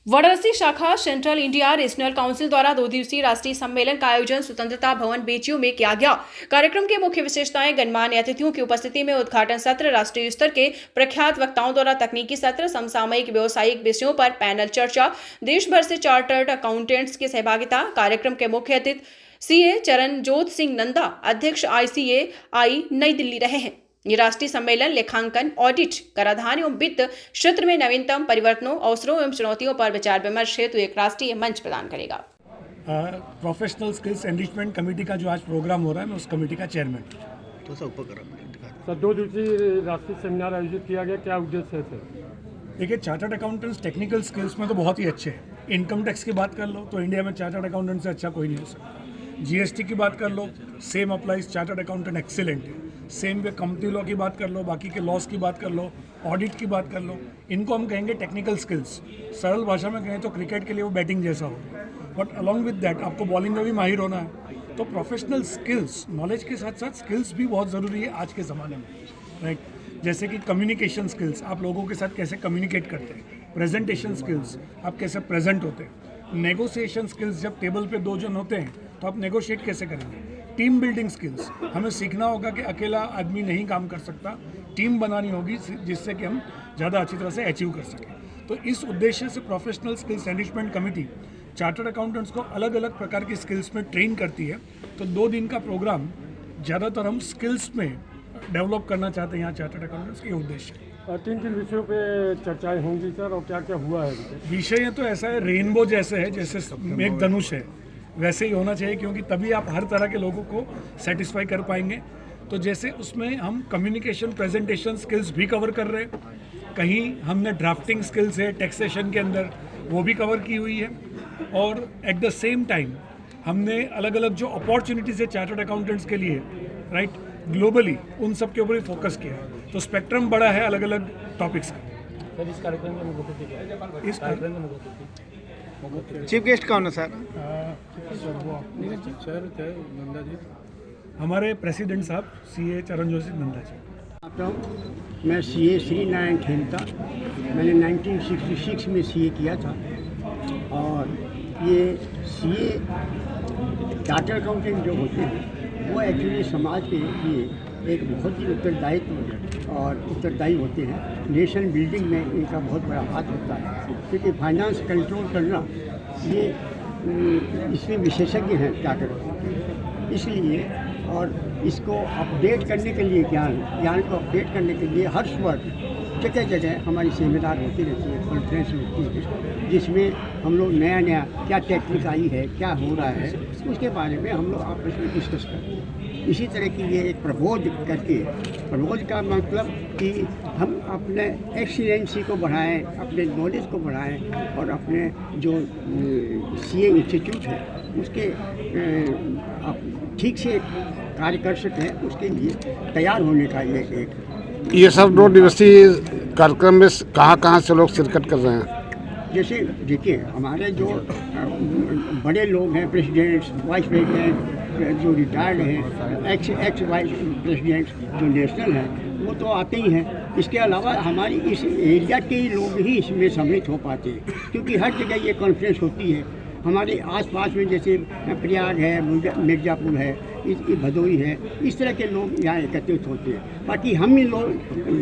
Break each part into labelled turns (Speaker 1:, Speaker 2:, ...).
Speaker 1: वाराणसी शाखा central India regional council द्वारा 2 दिवसीय राष्ट्रीय सम्मेलन का आयोजन स्वतंत्रता भवन बेचियो में किया गया। कार्यक्रम के मुख्य विशेषताएं गणमान्य अतिथियों की उपस्थिति में उद्घाटन सत्र, राष्ट्रीय स्तर के प्रख्यात वक्ताओं द्वारा तकनीकी सत्र, समसामयिक व्यावसायिक विषयों पर पैनल चर्चा, देश भर से चार्टर्ड अकाउंटेंट्स की सहभागिता। कार्यक्रम के मुख्य अतिथि सीए चरणजोत सिंह नंदा, अध्यक्ष ICAI नई दिल्ली रहे हैं। ये राष्ट्रीय सम्मेलन लेखांकन, ऑडिट, कराधान एवं वित्त क्षेत्र में नवीनतम परिवर्तनों, अवसरों एवं चुनौतियों पर विचार विमर्श हेतु एक राष्ट्रीय मंच प्रदान करेगा।
Speaker 2: प्रोफेशनल स्किल्स एनरिचमेंट कमेटी का जो आज प्रोग्राम हो रहा है, मैं उस कमेटी का चेयरमैन।
Speaker 3: तो सब उपक्रम
Speaker 4: सर 2 दिवसीय राष्ट्रीय सेमिनार आयोजित किया गया, क्या उद्देश्य है सर?
Speaker 2: देखिए, चार्टर्ड अकाउंटेंट्स टेक्निकल स्किल्स में तो बहुत ही अच्छे हैं। इनकम टैक्स की बात कर लो तो इंडिया में चार्टर्ड अकाउंटेंट से अच्छा कोई नहीं हो सकता। GST की बात कर लो, same applies, chartered accountant excellent है। सेम वे कंपनी लॉ की बात कर लो, बाकी के लॉस की बात कर लो, ऑडिट की बात कर लो, इनको हम कहेंगे टेक्निकल स्किल्स। सरल भाषा में कहें तो क्रिकेट के लिए वो बैटिंग जैसा होगा, बट अलॉन्ग विद दैट आपको बॉलिंग में भी माहिर होना है। तो प्रोफेशनल स्किल्स, नॉलेज के साथ साथ स्किल्स भी बहुत ज़रूरी है आज के ज़माने में, राइट। जैसे कि कम्युनिकेशन स्किल्स, आप लोगों के साथ कैसे कम्युनिकेट करते हैं, प्रेजेंटेशन स्किल्स, आप कैसे प्रेजेंट होते हैं, नेगोशिएशन स्किल्स, जब टेबल पे 2 जन होते हैं तो आप नेगोशिएट कैसे करेंगे, टीम बिल्डिंग स्किल्स, हमें सीखना होगा कि अकेला आदमी नहीं काम कर सकता, टीम बनानी होगी जिससे कि हम ज़्यादा अच्छी तरह से अचीव कर सकें। तो इस उद्देश्य से professional skills enrichment committee chartered accountants को अलग अलग प्रकार की स्किल्स में ट्रेन करती है। तो 2 दिन का प्रोग्राम ज़्यादातर हम स्किल्स में डेवलप करना चाहते हैं यहाँ चार्टर्ड अकाउंटेंट्स के उद्देश्य।
Speaker 4: 3 विषयों पे चर्चाएं होंगी सर, और क्या क्या हुआ है?
Speaker 2: विषय तो ऐसा है, रेनबो जैसे है, जैसे मेघधनुष है वैसे ही होना चाहिए, क्योंकि तभी आप हर तरह के लोगों को सेटिस्फाई कर पाएंगे। तो जैसे उसमें हम कम्युनिकेशन, प्रेजेंटेशन स्किल्स भी कवर कर रहे हैं, कहीं हमने ड्राफ्टिंग स्किल्स है टैक्सेशन के अंदर वो भी कवर की हुई है, और एट द सेम टाइम हमने अलग अलग जो अपॉर्चुनिटीज़ है चार्टर्ड अकाउंटेंट्स के लिए, राइट, ग्लोबली उन सब के ऊपर ही फोकस किया है। तो स्पेक्ट्रम बड़ा है अलग अलग टॉपिक्स का।
Speaker 4: सर इस कार्यक्रम में मुख्य अतिथि, इस कार्यक्रम में मुख्य अतिथि
Speaker 3: चीफ गेस्ट कौन है सर?
Speaker 4: नंदा जी,
Speaker 2: हमारे प्रेसिडेंट साहब CA चरणजोत सिंह नंदा जी।
Speaker 5: मैं CA श्री नारायण खेमता, मैंने 1966 में CA किया था, और ये CA चार्टर्ड अकाउंटेंट जो होते हैं वो एक्चुअली समाज के लिए एक बहुत ही उत्तरदायी होते हैं। नेशन बिल्डिंग में इनका बहुत बड़ा हाथ होता है, क्योंकि फाइनेंस कंट्रोल करना ये इसमें विशेषज्ञ हैं चार्टर्ड अकाउंटेंट। इसलिए और इसको अपडेट करने के लिए, ज्ञान को अपडेट करने के लिए हर वर्ष जगह जगह हमारी सेमिनार होती रहती है, कॉन्फ्रेंस होती है, जिसमें हम लोग नया क्या टेक्निक आई है, क्या हो रहा है, उसके बारे में हम लोग आपस में डिस्कस करते हैं। इसी तरह की ये एक प्रपोज करके, प्रपोज का मतलब कि हम अपने एक्सीलेंसी को बढ़ाएं, अपने नॉलेज को बढ़ाएं, और अपने जो CA इंस्टीट्यूट है उसके ठीक से कार्य कर सकें, उसके लिए तैयार होने का
Speaker 6: ये सब 2 दिवसीय कार्यक्रम में कहाँ से लोग शिरकत कर रहे हैं?
Speaker 5: जैसे देखिए, हमारे जो बड़े लोग हैं, प्रेसिडेंट्स, वाइस प्रेसिडेंट जो रिटायर्ड हैं, एक्स वाइस प्रेसिडेंट जो नेशनल हैं, वो तो आते ही हैं। इसके अलावा हमारी इस एरिया के लोग ही इसमें सम्मिलित हो पाते हैं, क्योंकि हर जगह ये कॉन्फ्रेंस होती है। हमारे आसपास में जैसे प्रयाग है, मिर्ज़ापुर है, भदोई है, इस तरह के लोग यहाँ एकत्रित होते हैं। बाकी हम ही लोग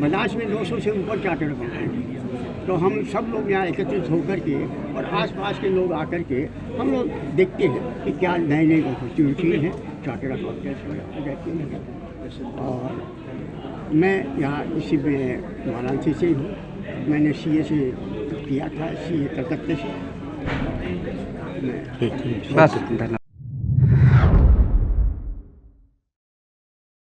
Speaker 5: बनारस में 200 से ऊपर चार्टर्ड अकाउंटेंट हैं, तो हम सब लोग यहाँ एकत्रित होकर के और आसपास के लोग आकर के हम लोग देखते हैं कि क्या नई अपॉर्चुनिटी हैं चार्टर्ड अकाउंटेंट्स में रहती हैं। और मैं यहाँ इसी में वाराणसी से हूँ, मैंने CA से किया था, CA कलकत्ते से।
Speaker 6: ठीक, धन्यवाद।